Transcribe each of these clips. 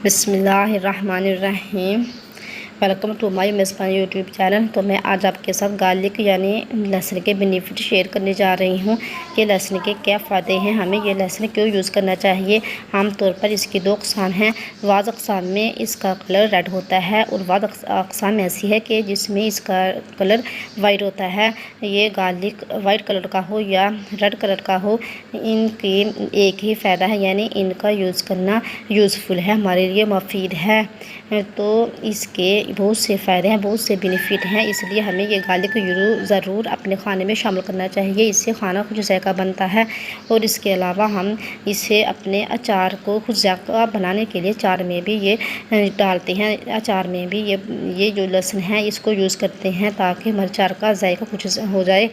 बिस्मिल्लाहिर्रहमानिर्रहीम। Welcome to my मेज़बान YouTube channel. तो मैं आज आपके साथ गार्लिक यानी लहसुन के बेनिफिट शेयर करने जा रही हूँ कि लहसुन के क्या फ़ायदे हैं, हमें ये लहसुन क्यों यूज़ करना चाहिए। आम तौर पर इसकी दो अक़साम हैं। बाज़ अक़साम में इसका कलर रेड होता है और बाज़ अक़साम ऐसी है कि जिसमें इसका कलर वाइट होता है। ये गार्लिक वाइट कलर का हो या रेड कलर का हो, इनकी एक ही फ़ायदा है, यानी इनका यूज़ करना यूज़फुल है, हमारे लिए मुफीद है। तो इसके बहुत से फ़ायदे हैं, बहुत से बेनिफिट हैं, इसलिए हमें ये गार्लिक ज़रूर अपने खाने में शामिल करना चाहिए। इससे खाना कुछ ज़ायका बनता है। और इसके अलावा हम इसे अपने अचार को कुछ ज़ायका बनाने के लिए अचार में भी ये डालते हैं। अचार में भी ये जो लहसुन है इसको यूज़ करते हैं ताकि हमारे अचार का ज़ायका कुछ हो जाए,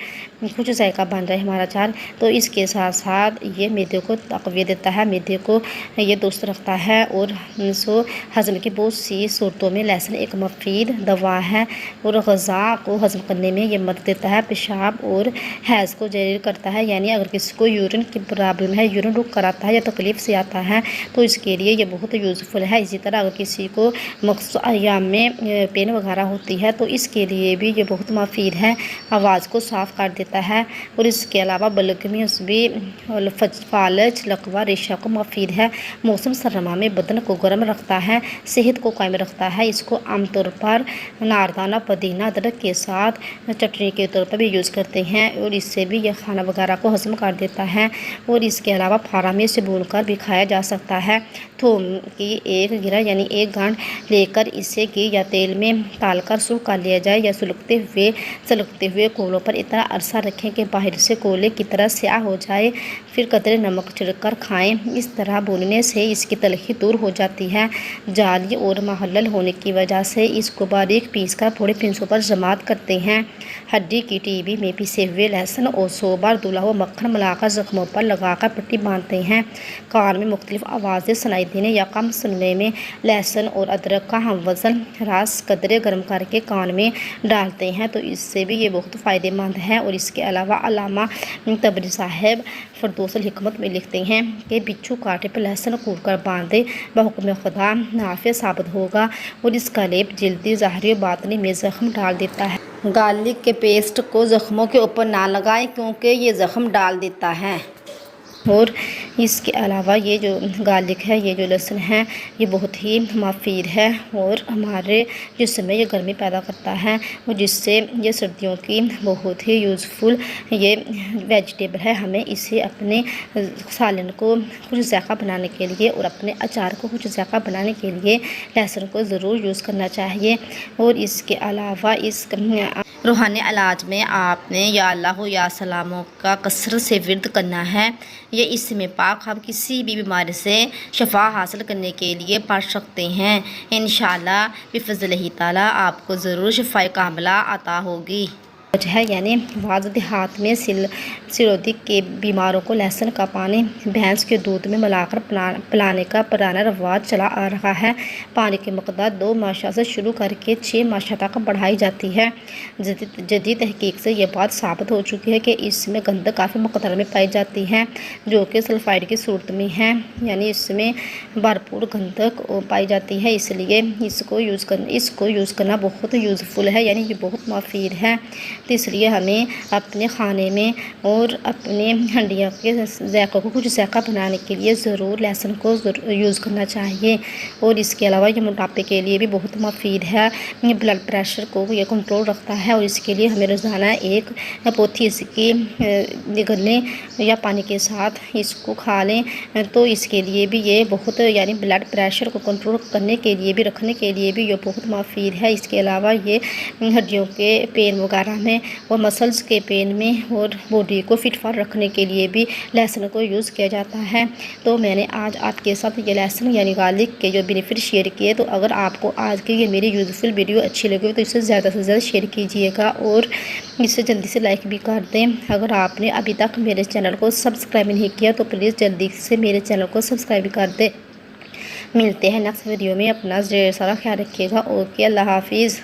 कुछ ज़ायका बन जाए हमारा अचार। तो इसके साथ साथ ये मैदे को तक़वियत देता है, मैदे को ये दुरुस्त रखता है और सो हज़म की बहुत सी सूरतों में लहसुन एक मुफीद दवा है और ग़ज़ा को हज़म करने में ये मदद देता है। पेशाब और हैज़ को ज़रीर करता है, यानी अगर किसी को यूरिन की प्रॉब्लम है, यूरिन रुक कर आता है या तकलीफ़ से आता है तो इसके लिए ये बहुत यूज़फुल है। इसी तरह अगर किसी को मख़सूस अय्याम में पेन वगैरह होती है तो इसके लिए भी ये बहुत मुफीद है, आवाज़ को साफ़ कर देता है। और इसके अलावा बलगमी उसबी फालज लकवा रेशा को मुफीद है। मौसम सरमा में बदन को गर्म रखता है, सेहत को कायम रखता है। इसको आमतौर पर नारदाना, पुदीना, अदरक के साथ चटनी के तौर पर भी यूज़ करते हैं और इससे भी यह खाना वगैरह को हज़म कर देता है। और इसके अलावा फारा में से भूनकर भी खाया जा सकता है। थूम की एक गिरा यानी एक गांठ लेकर इसे घी या तेल में डालकर सूख कर लिया जाए या सुलगते हुए कोलों पर इतना अरसा रखें कि बाहर से कोले की तरह स्याह हो जाए, फिर कतरे नमक छिड़कर खाएं। इस तरह भूनने से इसकी तलखी दूर हो जाती है। जाली और महलल होने की वजह से इसको बारीक पीसकर थोड़े पिंसों पर जमात करते हैं। हड्डी की टीबी में पिसे हुए लहसुन और 100 बार धुला हुआ मक्खन मिलाकर जख्मों पर लगाकर पट्टी बांधते हैं। कान में मुख्तलिफ आवाज़ें सुनाई देने या कम सुनने में लहसुन और अदरक का हम वज़न रास कदरे गर्म करके कान में डालते हैं तो इससे भी ये बहुत फ़ायदेमंद है। और इसके अलावा अल्लामा तबरी साहब फरदौसुल हिकमत में लिखते हैं कि बिच्छू कांटे पर लहसुन कूटकर बांधे बहुक्म खुदा नाफे साबित होगा और इसका लेप जल्दी ज़ाहरी बातनी में ज़ख्म डाल देता है। गार्लिक के पेस्ट को ज़ख्मों के ऊपर ना लगाएं क्योंकि ये ज़ख्म डाल देता है। और इसके अलावा ये जो गार्लिक है, ये जो लहसुन है, ये बहुत ही मुफीद है और हमारे जिस्म में ये गर्मी पैदा करता है और जिससे ये सर्दियों की बहुत ही यूज़फुल ये वेजिटेबल है। हमें इसे अपने सालन को कुछ ज़ायका बनाने के लिए और अपने अचार को कुछ ज़ायका बनाने के लिए लहसुन को ज़रूर यूज़ करना चाहिए। और इसके अलावा इस रूहानी इलाज में आपने या अल्लाह या सलामों का कसरत से विर्द करना है। ये इसमें पाक हम किसी भी बीमारी से शफा हासिल करने के लिए पढ़ सकते हैं। इंशाअल्लाह बिफ़ज़्लिही ताला आपको ज़रूर शफ़ाए कामिला अता होगी है। यानी बाद देहात में सिरोधिक के बीमारों को लहसुन का पानी भैंस के दूध में मिलाकर पिलाने का पुराना रवाज चला आ रहा है। पानी की मकदार 2 माशा से शुरू करके 6 माशा तक बढ़ाई जाती है। जदीद तहकीक से ये बात साबित हो चुकी है कि इसमें गंधक काफ़ी मकदार में पाई जाती है जो कि सल्फाइड की सूरत में है, यानी इसमें भरपूर गंधक पाई जाती है। इसलिए इसको यूज़ करना बहुत यूज़फुल है, यानी ये बहुत मुफीद है। तो इसलिए हमें अपने खाने में और अपने हंडिया के ज़ायक़ों को कुछ ज़ायका बनाने के लिए ज़रूर लहसुन को यूज़ करना चाहिए। और इसके अलावा ये मोटापे के लिए भी बहुत मुफीद है, ब्लड प्रेशर को ये कंट्रोल रखता है। और इसके लिए हमें रोज़ाना एक पोथी इसकी निगलने या पानी के साथ इसको खा लें तो इसके लिए भी ये बहुत, यानी ब्लड प्रेशर को कंट्रोल करने के लिए भी, रखने के लिए भी ये बहुत मुफीद है। इसके अलावा ये हड्डियों के पेन वगैरह में और मसल्स के पेन में और बॉडी को फिट फाट रखने के लिए भी लहसुन को यूज़ किया जाता है। तो मैंने आज आपके साथ ये लहसुन यानी गार्लिक के जो बेनिफिट शेयर किए। तो अगर आपको आज की ये मेरी यूज़फुल वीडियो अच्छी लगी तो इसे ज़्यादा से ज़्यादा शेयर कीजिएगा और इसे जल्दी से लाइक भी कर दें। अगर आपने अभी तक मेरे चैनल को सब्सक्राइब नहीं किया तो प्लीज़ जल्दी से मेरे चैनल को सब्सक्राइब कर दें। मिलते हैं नेक्स्ट वीडियो में। अपना ढेर सारा ख्याल रखिएगा। ओके, अल्लाह हाफिज़।